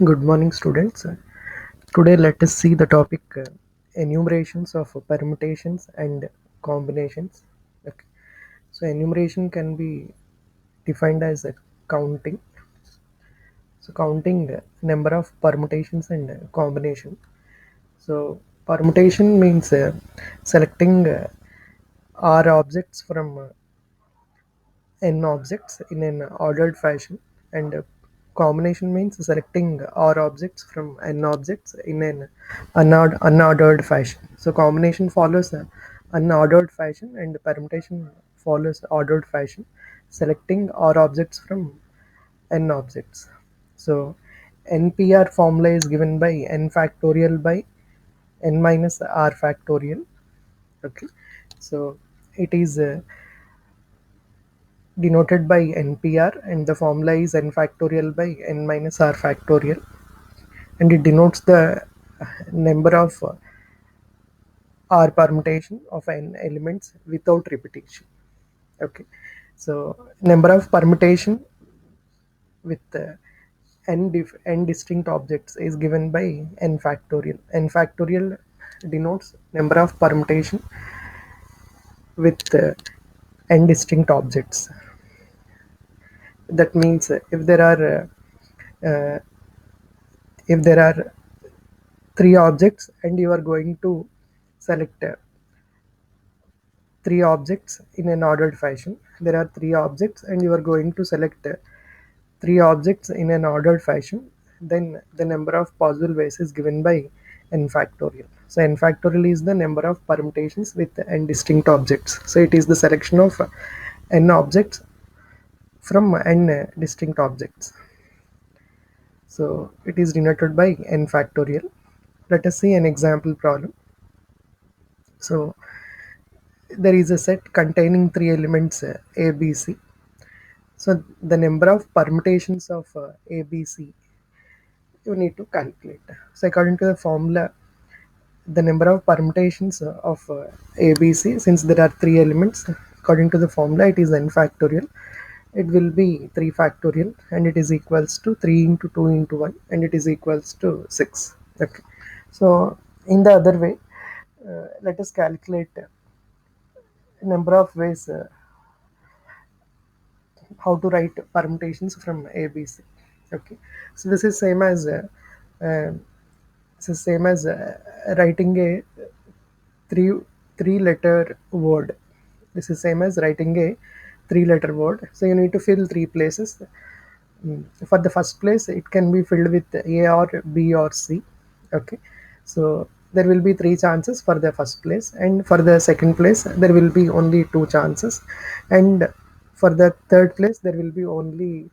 Good morning, students. Today, let us see the topic enumerations of permutations and combinations. Okay. So, enumeration can be defined as counting. So, counting number of permutations and combination. So, permutation means selecting R objects from n objects in an ordered fashion, and combination means selecting R objects from n objects in an unordered fashion. So combination follows unordered fashion and permutation follows ordered fashion, selecting R objects from n objects. So Npr formula is given by n factorial by n minus r factorial. Okay, so it is denoted by Npr, and the formula is n factorial by n minus r factorial, and it denotes the number of r permutation of n elements without repetition. Okay, so number of permutation with n distinct objects is given by n factorial. N factorial denotes number of permutation with n distinct objects. That means uh, if there are three objects and you are going to select three objects in an ordered fashion. There are three objects and you are going to select three objects in an ordered fashion. Then the number of possible ways is given by n factorial. So n factorial is the number of permutations with n distinct objects. So it is the selection of n objects from n distinct objects. So it is denoted by n factorial. Let us see an example problem. So there is a set containing three elements a, b, c. So the number of permutations of a, b, c you need to calculate. So according to the formula, the number of permutations of a, b, c, since there are three elements, according to the formula, it is n factorial. It will be 3 factorial, and it is equals to 3 into 2 into 1, and it is equals to 6. Okay. So in the other way, let us calculate number of ways how to write permutations from ABC. Okay, so this is same as uh, writing a three three letter word. This is same as writing a three-letter word. So you need to fill three places. For the first place, it can be filled with A or B or C. Okay, so there will be three chances for the first place, and for the second place there will be only two chances, and for the third place there will be only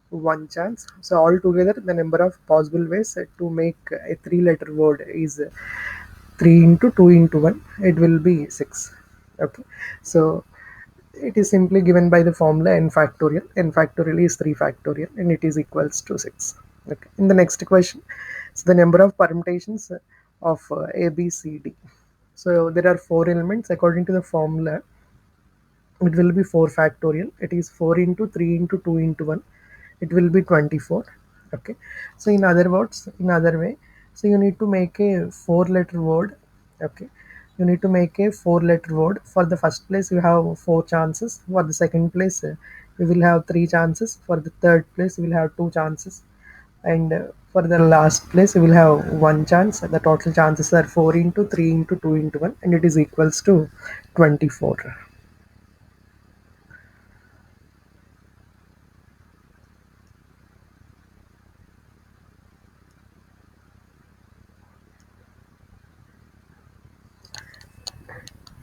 one chance. So altogether the number of possible ways to make a three-letter word is 3 into 2 into 1. It will be 6. Okay, so it is simply given by the formula n factorial. N factorial is 3 factorial, and it is equals to 6. Okay. In the next question, so the number of permutations of A, B, C, D. So there are four elements. According to the formula, it will be 4 factorial. It is 4 into 3 into 2 into 1. It will be 24. Okay. So in other words, in other way, so you need to make a 4-letter word. Okay, you need to make a 4-letter word. For the first place you have four chances. For the second place you will have three chances. For the third place you will have two chances, and for the last place you will have one chance. The total chances are 4 into 3 into 2 into 1, and it is equals to 24.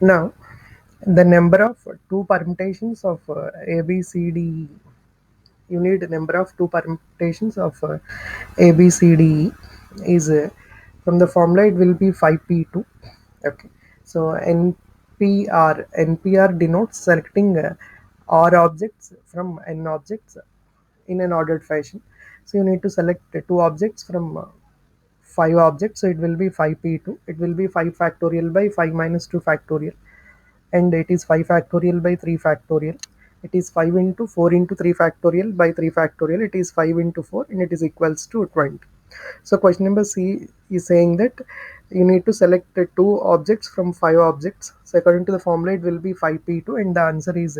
Now the number of two permutations of A, B, C, D, E. You need a number of two permutations of A, B, C, D, E is from the formula it will be 5p2. Okay, so Npr denotes selecting R objects from n objects in an ordered fashion. So you need to select two objects from five objects, so it will be 5p2. It will be 5 factorial by 5 minus 2 factorial, and it is 5 factorial by 3 factorial. It is 5 into 4 into 3 factorial by 3 factorial. It is 5 into 4, and it is equals to 20. So question number C is saying that you need to select two objects from five objects. So according to the formula, it will be 5p2, and the answer is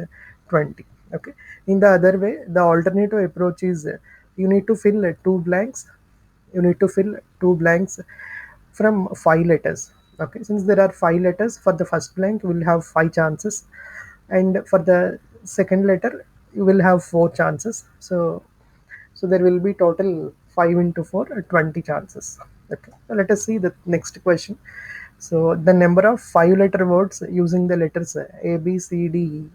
20. Okay. In the other way, the alternative approach is you need to fill two blanks. You need to fill two blanks from five letters. Okay. Since there are five letters, for the first blank, you will have five chances, and for the second letter, you will have four chances. So there will be total 5 into 4, 20 chances. Okay. So let us see the next question. So the number of 5-letter words using the letters A, B, C, D, E.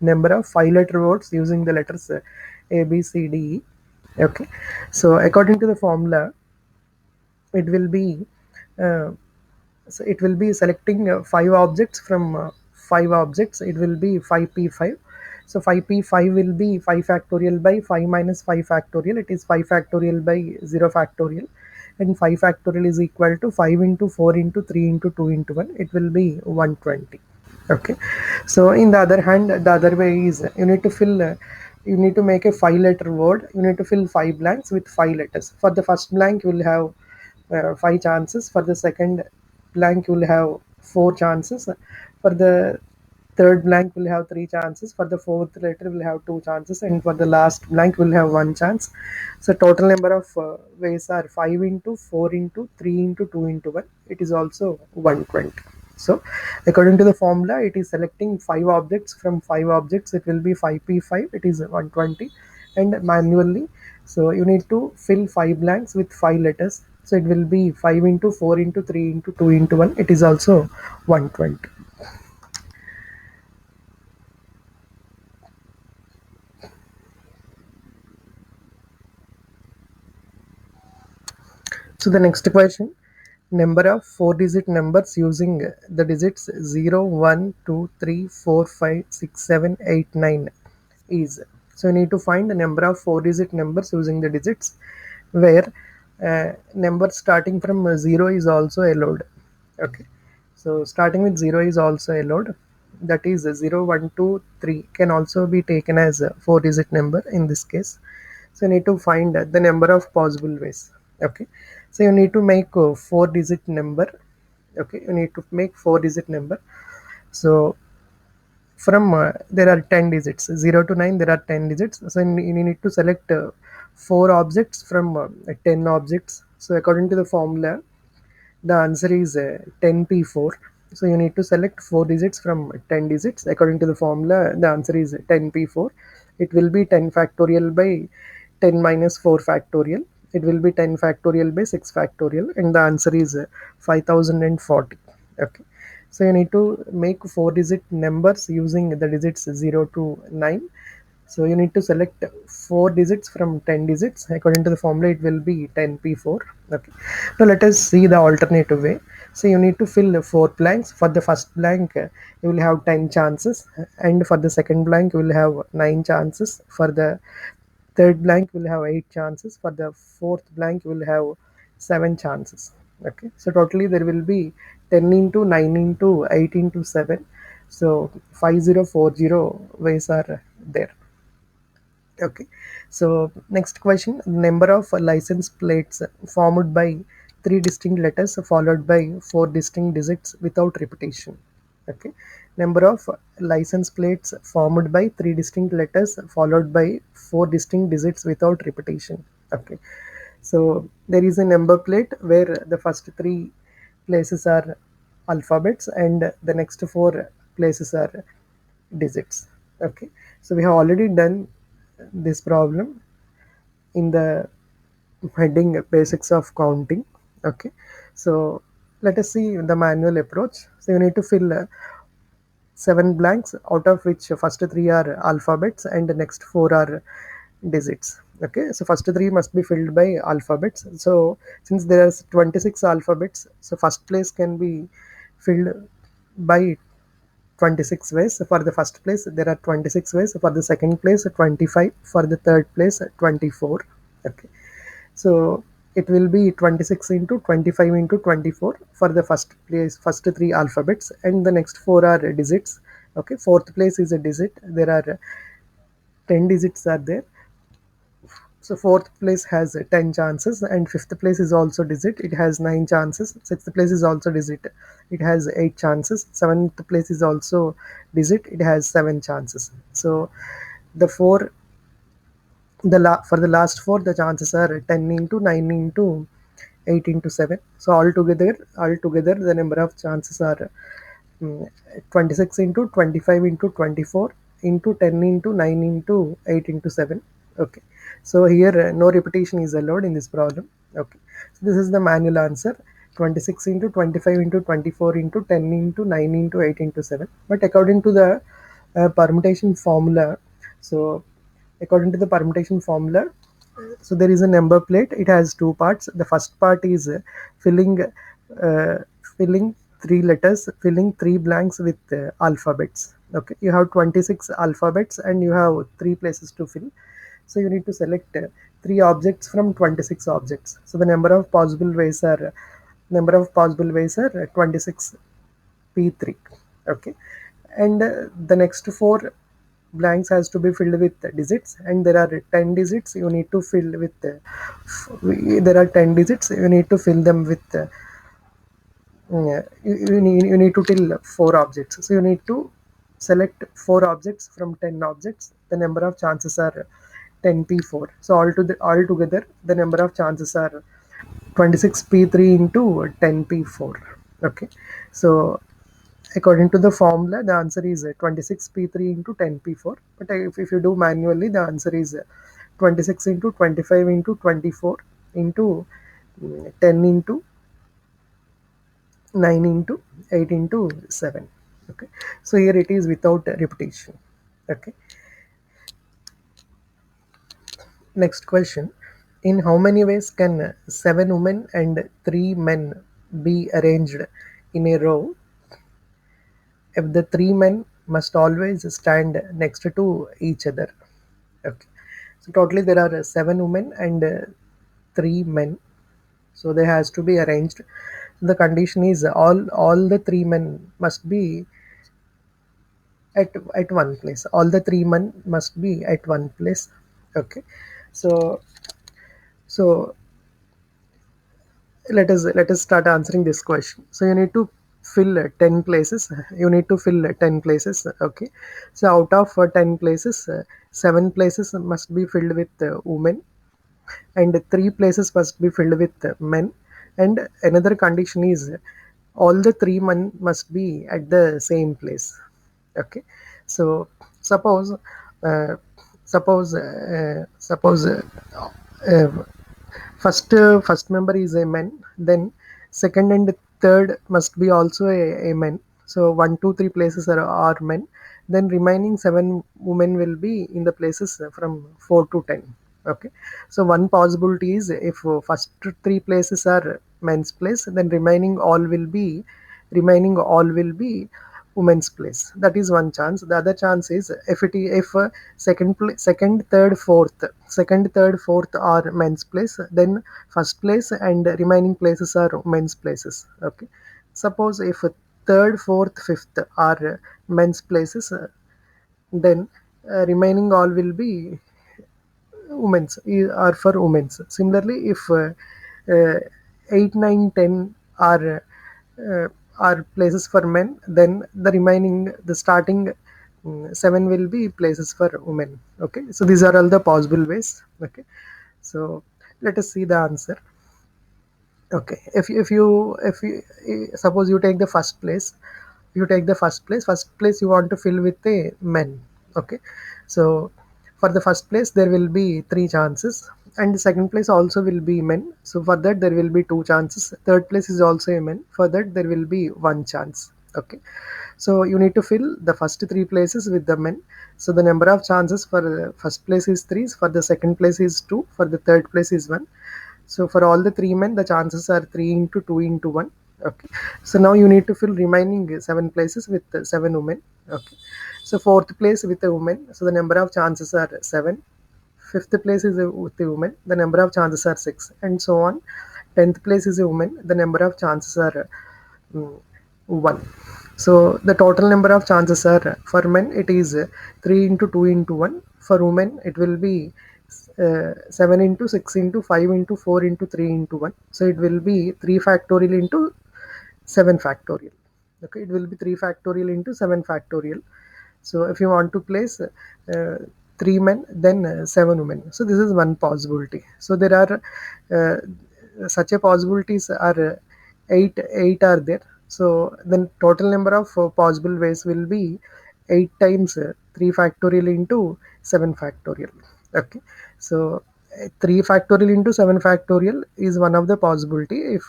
Number of 5-letter words using the letters A, B, C, D, E. Okay. So according to the formula, it will be uh, it will be selecting five objects from five objects. It will be 5p5. So 5p5 will be 5 factorial by 5 minus 5 factorial. It is 5 factorial by 0 factorial, and 5 factorial is equal to 5 into 4 into 3 into 2 into 1. It will be 120. Okay. So in the other hand, the other way is you need to fill you need to make a 5-letter word. You need to fill five blanks with five letters. For the first blank, you will have five chances. For the second blank, you will have four chances. For the third blank, will have three chances. For the fourth letter, will have two chances, and for the last blank, will have one chance. So total number of ways are 5 into 4 into 3 into 2 into 1. It is also 120. So according to the formula, it is selecting five objects from five objects. It will be 5p5. It is 120, and manually. So you need to fill five blanks with five letters. So it will be 5 into 4 into 3 into 2 into 1. It is also 120. So the next question, number of four-digit numbers using the digits 0, 1, 2, 3, 4, 5, 6, 7, 8, 9 is. So you need to find the number of four-digit numbers using the digits where number starting from 0 is also allowed. Okay. So starting with 0 is also allowed. That is 0, 1, 2, 3 can also be taken as a four-digit number in this case. So you need to find the number of possible ways. Okay. So you need to make a four-digit number. Okay. You need to make four-digit number. So from there are 10 digits, 0 to 9 there are 10 digits. So you need to select four objects from 10 objects. So according to the formula, the answer is 10p4. So you need to select four digits from 10 digits. According to the formula, the answer is 10p4. It will be 10 factorial by 10 minus 4 factorial. It will be 10 factorial by 6 factorial, and the answer is 5040. Okay. So you need to make four digit numbers using the digits 0 to 9. So you need to select four digits from 10 digits. According to the formula, it will be 10p4. Okay. Now let us see the alternative way. So you need to fill four blanks. For the first blank, you will have 10 chances, and for the second blank, you will have 9 chances. For the third blank, you will have 8 chances. For the fourth blank, you will have 7 chances. Okay. So totally there will be 10 into 9 into 8 into 7. So 5040 ways are there. Okay. So next question, number of license plates formed by three distinct letters followed by four distinct digits without repetition. Okay. Number of license plates formed by three distinct letters followed by four distinct digits without repetition. Okay. So there is a number plate where the first three places are alphabets and the next four places are digits. Okay. So we have already done this problem in the heading basics of counting. Okay. So let us see the manual approach. So you need to fill seven blanks, out of which first three are alphabets and the next four are digits. Okay. So first three must be filled by alphabets. So since there are 26 alphabets, so first place can be filled by 26 ways. For the first place there are 26 ways. For the second place 25. For the third place 24. Okay. So it will be 26 into 25 into 24 for the first place, first three alphabets, and the next four are digits. Okay. Fourth place is a digit. There are 10 digits are there. So fourth place has 10 chances, and fifth place is also digit, it has 9 chances. Sixth place is also digit, it has 8 chances. Seventh place is also digit, it has 7 chances. So the four for the last four, the chances are 10 into 9 into 8 into 7. So altogether the number of chances are 26 into 25 into 24 into 10 into 9 into 8 into 7. Okay, so here no repetition is allowed in this problem. Okay, so this is the manual answer: 26 into 25 into 24 into 10 into 9 into 8 into 7. But according to the permutation formula, so according to the permutation formula, so there is a number plate, it has two parts. The first part is filling uh, filling three letters, filling three blanks with alphabets. Okay, you have 26 alphabets and you have three places to fill. So you need to select three objects from 26 objects. So the number of possible ways are 26 P3. Okay, and the next four blanks has to be filled with digits, and there are 10 digits you need to fill with there are 10 digits you need to fill them with you need to till four objects. So you need to select four objects from 10 objects. The number of chances are 10p4. So altogether the number of chances are 26p3 into 10p4. Okay, so according to the formula, the answer is 26p3 into 10p4. But if you do manually, the answer is 26 into 25 into 24 into 10 into 9 into 8 into 7. Okay, so here it is without repetition. Okay, next question: in how many ways can 7 women and 3 men be arranged in a row if the 3 men must always stand next to each other? Okay, so totally there are 7 women and 3 men, so they has to be arranged. The condition is all the 3 men must be at one place. All the 3 men must be at one place. Okay, so so let us start answering this question. So you need to fill 10 places. You need to fill 10 places. Okay, so out of 10 places, 7 places must be filled with women, and 3 places must be filled with men. And another condition is all the 3 men must be at the same place. Okay, so suppose uh, suppose first member is a man, then second and third must be also a man. So 1 2 3 places are men, then remaining 7 women will be in the places from 4 to 10. Okay, so one possibility is if first 3 places are men's place, then remaining all will be women's place. That is one chance. The other chance is if second, third, fourth are men's place, then first place and remaining places are women's places. Okay, suppose if third, fourth, fifth are men's places, then remaining all will be women's are for women's. Similarly, if uh, 8 9 10 uh, are places for men, then the starting 7 will be places for women. Okay, so these are all the possible ways. Okay, so let us see the answer. Okay, if you suppose you take the first place, first place you want to fill with a men. Okay, so for the first place there will be three chances, and the second place also will be men, so for that there will be two chances. Third place is also a men, for that there will be one chance. Okay, so you need to fill the first three places with the men. So the number of chances for the first place is 3, for the second place is 2, for the third place is 1. So for all the 3 men, the chances are 3 into 2 into 1. Okay. So now you need to fill remaining 7 places with 7 women. Okay. So fourth place with a woman. So the number of chances are 7. Fifth place is with a woman. The number of chances are 6, and so on. 10th place is a woman. The number of chances are 1. So the total number of chances are for men it is 3 into 2 into 1. For women it will be 7 into 6 into 5 into 4 into 3 into 1. So it will be 3 factorial into 7 factorial. Okay, it will be 3 factorial into 7 factorial. So if you want to place 3 men, then 7 women. So this is one possibility. So there are such a possibilities are 8 are there. So then total number of possible ways will be 8 times 3 factorial into 7 factorial. Okay, so 3 factorial into 7 factorial is one of the possibility if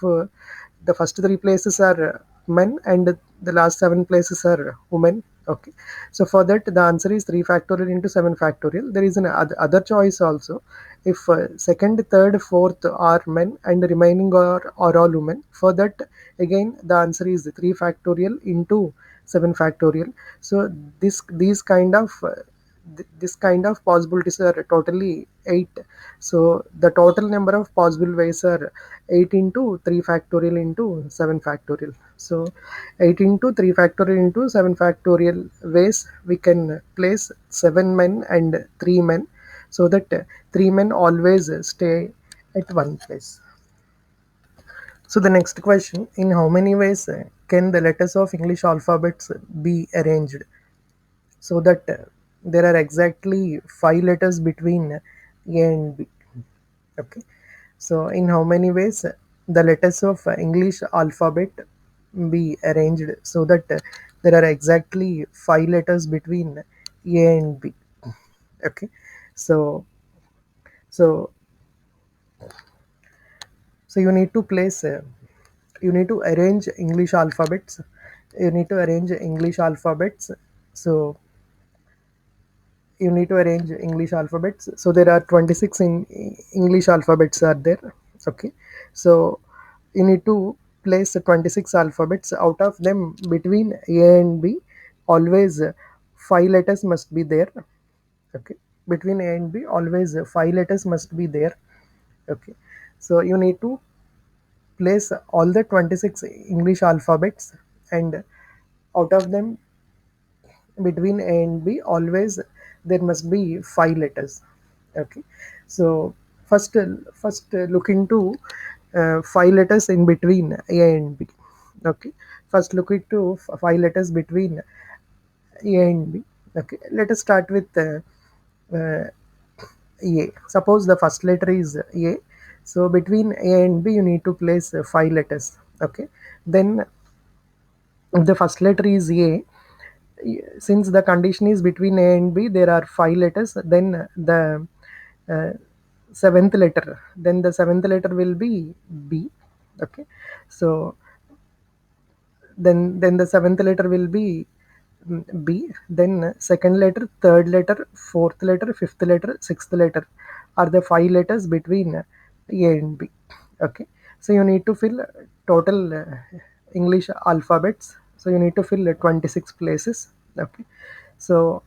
the first 3 places are men and the last 7 places are women. Okay, so for that the answer is 3 factorial into 7 factorial. There is an other choice also. If second, third, fourth are men and the remaining are all women, for that again the answer is 3 factorial into 7 factorial. So this kind of possibilities are totally 8. So the total number of possible ways are 8 into 3 factorial into 7 factorial. So 8 into 3 factorial into 7 factorial ways we can place 7 men and 3 men, so that 3 men always stay at one place. So the next question, in how many ways can the letters of English alphabets be arranged so that there are exactly 5 letters between A and B? Okay, so in how many ways the letters of English alphabet be arranged so that there are exactly 5 letters between A and B? Okay, so so so you need to place you need to arrange English alphabets. You need to arrange English alphabets. So you need to arrange English alphabets. So there are 26 in English alphabets are there. Okay, so you need to place 26 alphabets. Out of them, between A and B, always 5 letters must be there. Okay, between A and B, always 5 letters must be there. Okay, so you need to place all the 26 English alphabets, and out of them, between A and B, always there must be 5 letters. Okay, so first look into 5 letters in between A and B. Okay, first look into 5 letters between A and B. Okay, let us start with uh, A. Suppose the first letter is A. So between A and B, you need to place 5 letters. Okay, then if the first letter is A, since the condition is between A and B, there are 5 letters. Then uh, the seventh letter will be B. Okay, so then the seventh letter will be B. Then second letter, third letter, fourth letter, fifth letter, sixth letter are the 5 letters between A and B. Okay, so you need to fill total English alphabets. So you need to fill 26 places. Okay, so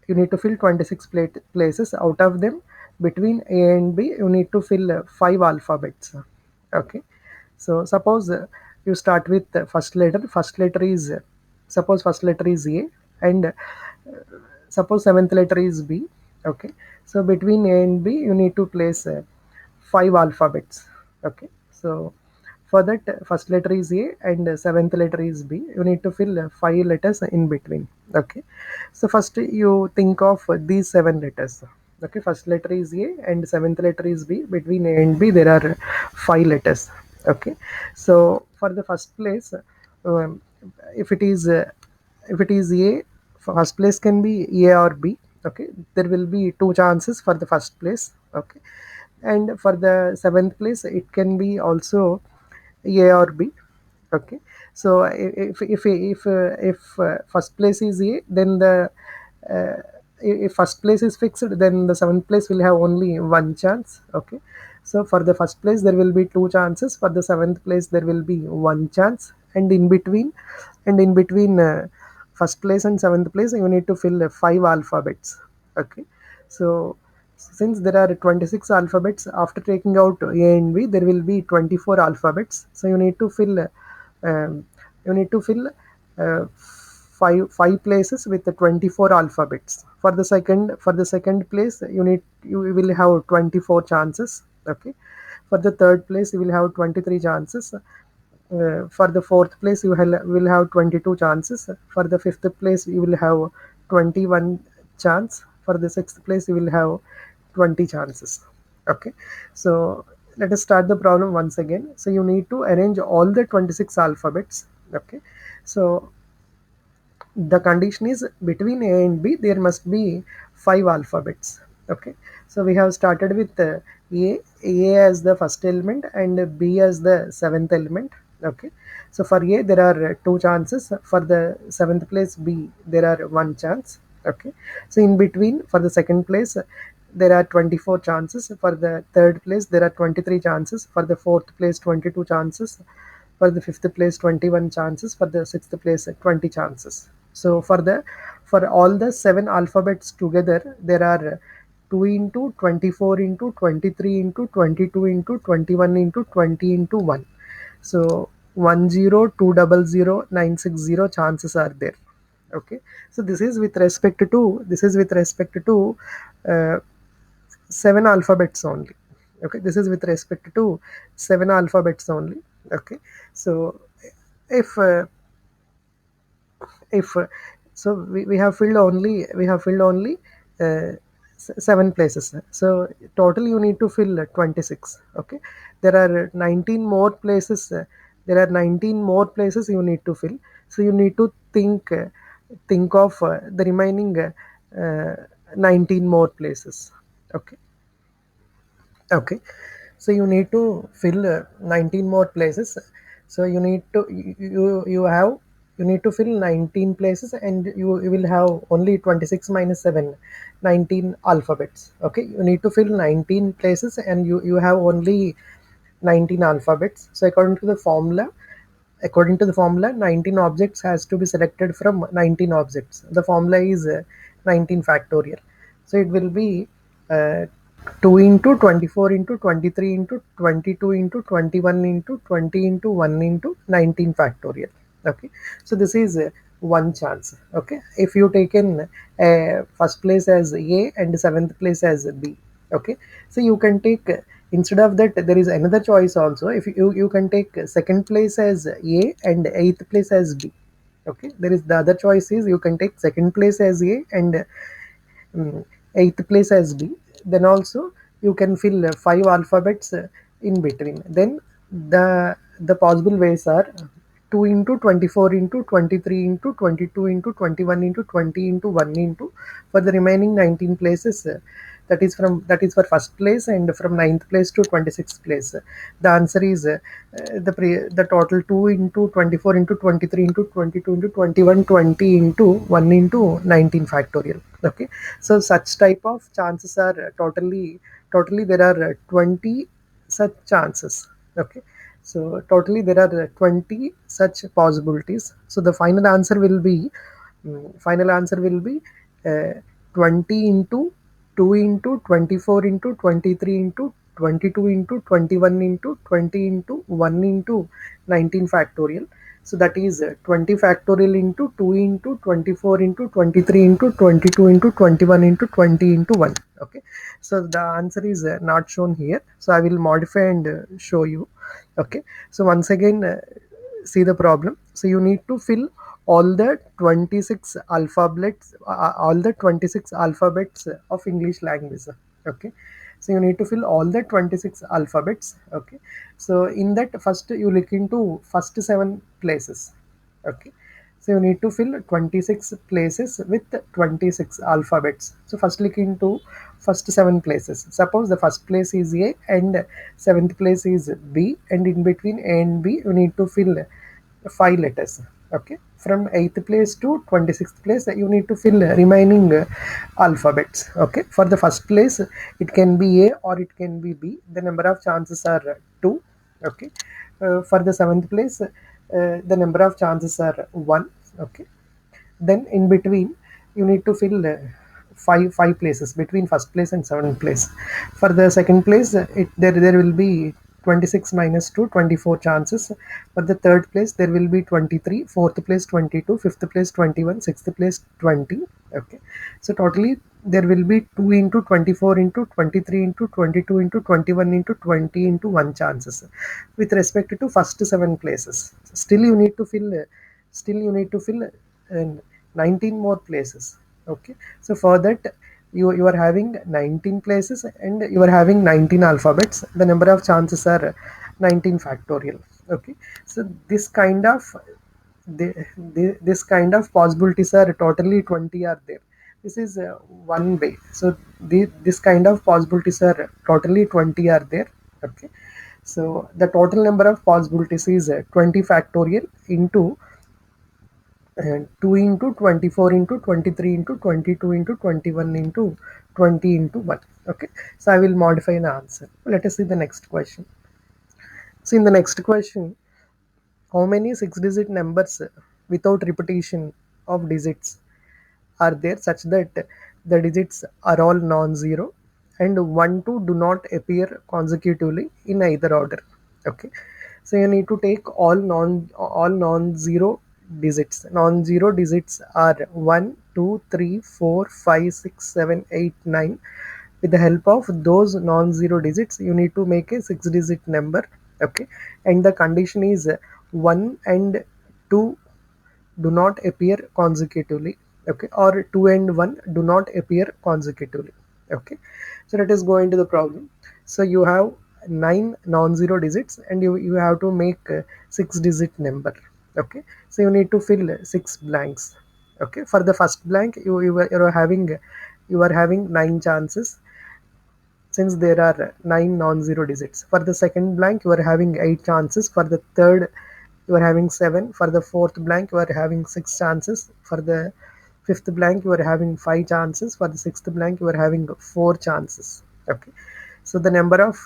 you need to fill 26 places. Out of them, between A and B, you need to fill 5 alphabets. Okay, so suppose you start with the first letter. Suppose first letter is A, and suppose seventh letter is B. Okay, so between A and B, you need to place 5 alphabets. Okay, so for that, first letter is A and seventh letter is B. You need to fill 5 letters in between. Okay, so first you think of these 7 letters. Okay, first letter is A and seventh letter is B. Between A and B, there are 5 letters. Okay, so for the first place, um, if it is uh, if it is A, first place can be A or B. Okay, there will be 2 chances for the first place. Okay, and for the seventh place, it can be also A or B. Okay, so if first place is A, then uh, if first place is fixed, then the seventh place will have only one chance. Okay, so for the first place there will be 2 chances, for the seventh place there will be one chance, and in between first place and seventh place, you need to fill 5 alphabets. Okay, so since there are 26 alphabets, after taking out A and B, there will be 24 alphabets. So um, you need to fill five places with the 24 alphabets. For the second place, you will have 24 chances. Okay. For the third place, you will have 23 chances. For the fourth place, will have 22 chances. For the fifth place, you will have 21 chance. For the sixth place, you will have 20 chances. Okay. So let us start the problem once again. So you need to arrange all the 26 alphabets. Okay. So the condition is between A and B there must be 5 alphabets. Okay. So we have started with A as the first element and B as the seventh element. Okay. So for A there are two chances. For the seventh place B there are one chance. Okay. So in between, for the second place there are 24 chances. For the third place there are 23 chances. For the fourth place 22 chances. For the fifth place 21 chances. For the sixth place 20 chances. So for all the 7 alphabets together there are 2 into 24 into 23 into 22 into 21 into 20 into 1. So 10, 200, 960 chances are there. Okay. So this is with respect to uh, 7 alphabets only. Okay. This is with respect to 7 alphabets only. Okay. So if if so we have filled only 7 places. So total you need to fill 26. Okay. There are 19 more places. There are 19 more places you need to fill. So you need to think of the remaining 19 more places. Okay. Okay. So you need to fill 19 more places. So you need to you need to fill 19 places, and you will have only 26 minus 7, 19 alphabets. Okay. You need to fill 19 places and you have only 19 alphabets. So according to the formula 19 objects has to be selected from 19 objects. The formula is 19 factorial. So it will be uh, 2 into 24 into 23 into 22 into 21 into 20 into 1 into 19 factorial. Okay. So this is one chance. Okay. If you taken first place as A and seventh place as B. Okay. So you can take instead of that there is another choice also. If you can take second place as A and eighth place as B. Okay. There is the other choice is you can take second place as A and mm, eighth place as B. Then also you can fill 5 alphabets in between. Then the possible ways are 2 into 24 into 23 into 22 into 21 into 20 into 1 into for the remaining 19 places. That is for first place, and from ninth place to 26th place. The answer is the total 2 into 24 into 23 into 22 into 21 20 into 1 into 19 factorial. Okay. So such type of chances are totally there are 20 such chances. Okay. So totally there are 20 such possibilities. So the final answer will be uh, 20 into 2 into 24 into 23 into 22 into 21 into 20 into 1 into 19 factorial. So that is 20 factorial into 2 into 24 into 23 into 22 into 21 into 20 into 1. Okay. So the answer is not shown here. So I will modify and show you. Okay. So once again, see the problem. So you need to fill all the 26 alphabets, of English language. Okay. So you need to fill all the 26 alphabets. Okay. So in that, first you look into first 7 places. Okay. So you need to fill 26 places with 26 alphabets. So first look into first 7 places. Suppose the first place is A and seventh place is B, and in between A and B you need to fill 5 letters. Okay. From 8th place to 26th place you need to fill remaining alphabets. Okay. For the first place it can be A or it can be B. The number of chances are 2. Okay. For the seventh place the number of chances are 1. Okay. Then in between you need to fill five places between first place and seventh place. For the second place there will be 26 minus 2, 24 chances. For the third place, there will be 23, fourth place 22, fifth place 21, sixth place 20. Okay, so totally there will be 2 into 24 into 23 into 22 into 21 into 20 into 1 chances with respect to first 7 places. Still you need to fill uh, 19 more places. Okay, so for that you are having 19 places and you are having 19 alphabets. The number of chances are 19 factorial. Okay, so this kind of possibilities are totally 20 are there. This is one way. So this kind of possibilities are totally 20 are there. Okay, so the total number of possibilities is 20 factorial into and 2 into 24 into 23 into 22 into 21 into 20 into 1. Okay, so I will modify the answer. Let us see the next question. So in the next question, how many 6-digit numbers without repetition of digits are there such that the digits are all non-zero and 1 2 do not appear consecutively in either order? Okay, so you need to take all non-zero digits. Non-zero digits are 1 2 3 4 5 6 7 8 9. With the help of those non-zero digits you need to make a 6-digit number. Okay, and the condition is 1 and 2 do not appear consecutively. Okay, or 2 and 1 do not appear consecutively. Okay, so let us go into the problem. So you have 9 non-zero digits and you have to make a 6-digit number. Okay, so you need to fill 6 blanks. Okay, for the first blank you are having 9 chances since there are 9 non-zero digits. For the second blank you are having 8 chances. For the third you are having 7. For the fourth blank you are having 6 chances. For the fifth blank you are having 5 chances. For the sixth blank you are having 4 chances. Okay, so the number of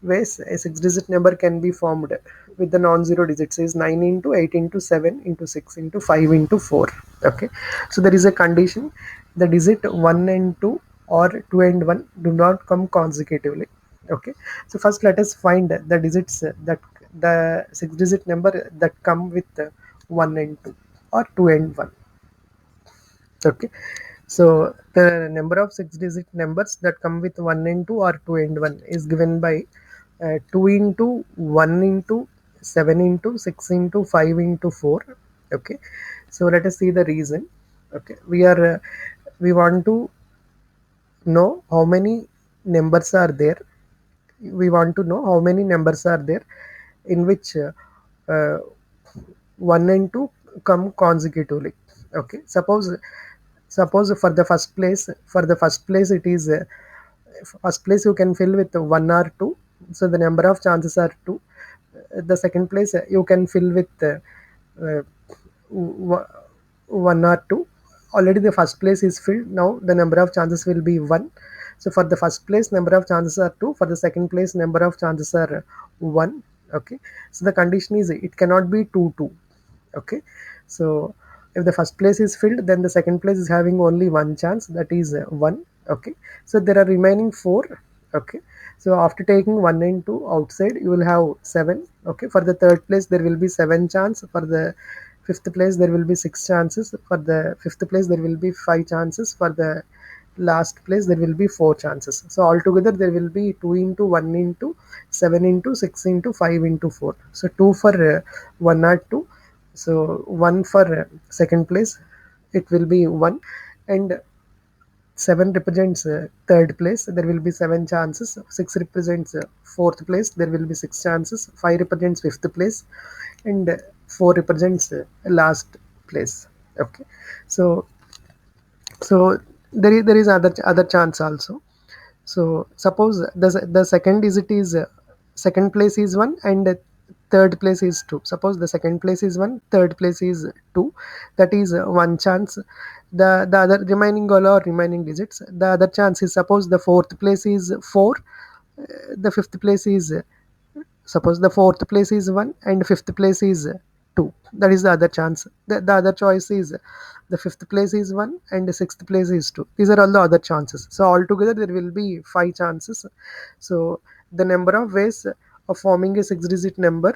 ways a 6-digit number can be formed with the non-zero digits is 9 into 8 into 7 into 6 into 5 into 4. Okay, so there is a condition: the digit 1 and 2 or 2 and 1 do not come consecutively. Okay, so first let us find the digits that the 6-digit number that come with 1 and 2 or 2 and 1. Okay, so the number of 6-digit numbers that come with 1 and 2 or 2 and 1 is given by 2 into 1 into 7 into 6 into 5 into 4. Okay, so let us see the reason. Okay, we want to know how many numbers are there. We want to know how many numbers are there in which uh, 1 and 2 come consecutively. Okay, suppose for the first place it is first place you can fill with 1 or 2, so the number of chances are 2. The second place you can fill with uh, 1 or 2. Already the first place is filled. Now the number of chances will be 1. So for the first place number of chances are 2. For the second place number of chances are 1. Okay, so the condition is it cannot be 2 2. Okay, so if the first place is filled, then the second place is having only one chance, that is 1. Okay, so there are remaining 4. Okay, so after taking 1 and 2 outside you will have 7. Okay, for the third place there will be 7 chance. For the fifth place there will be 6 chances. For the fifth place there will be 5 chances. For the last place there will be 4 chances. So altogether there will be 2 into 1 into 7 into 6 into 5 into 4. So 2 for 1 or 2. So 1 for second place, it will be 1, and 7 represents third place, there will be 7 chances. 6 represents fourth place, there will be 6 chances. 5 represents fifth place, and 4 represents last place. Okay, so there is other chance also. So suppose the second digit is second place is 1 and third place is 2. Suppose the second place is 1, third place is 2. That is one chance. The other remaining all are remaining digits. The other chance is, suppose the fourth place is 4, the fifth place is suppose the fourth place is 1 and fifth place is 2. That is the other chance. The other choice is the fifth place is 1 and the sixth place is 2. These are all the other chances. So altogether there will be 5 chances. So the number of ways of forming a 6-digit number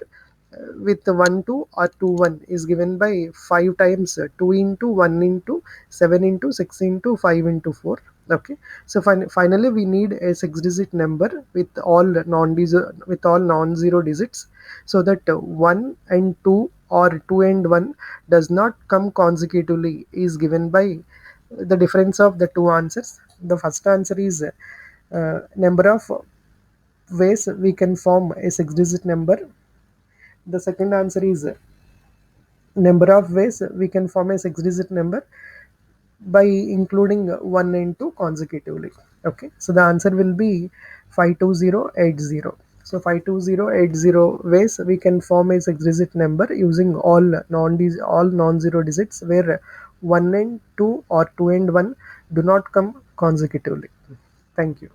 with 1 2 or 2 1 is given by 5 times 2 into 1 into 7 into 6 into 5 into 4. Okay, so finally we need a 6-digit number with all non-zero digits, so that 1 and 2 or 2 and 1 does not come consecutively is given by the difference of the two answers. The first answer is number of ways we can form a 6-digit number. The second answer is number of ways we can form a 6-digit number by including 1 and 2 consecutively. Okay, so the answer will be 52080. So 52080 ways we can form a 6-digit number using all non-zero digits where 1 and 2 or 2 and 1 do not come consecutively. Thank you.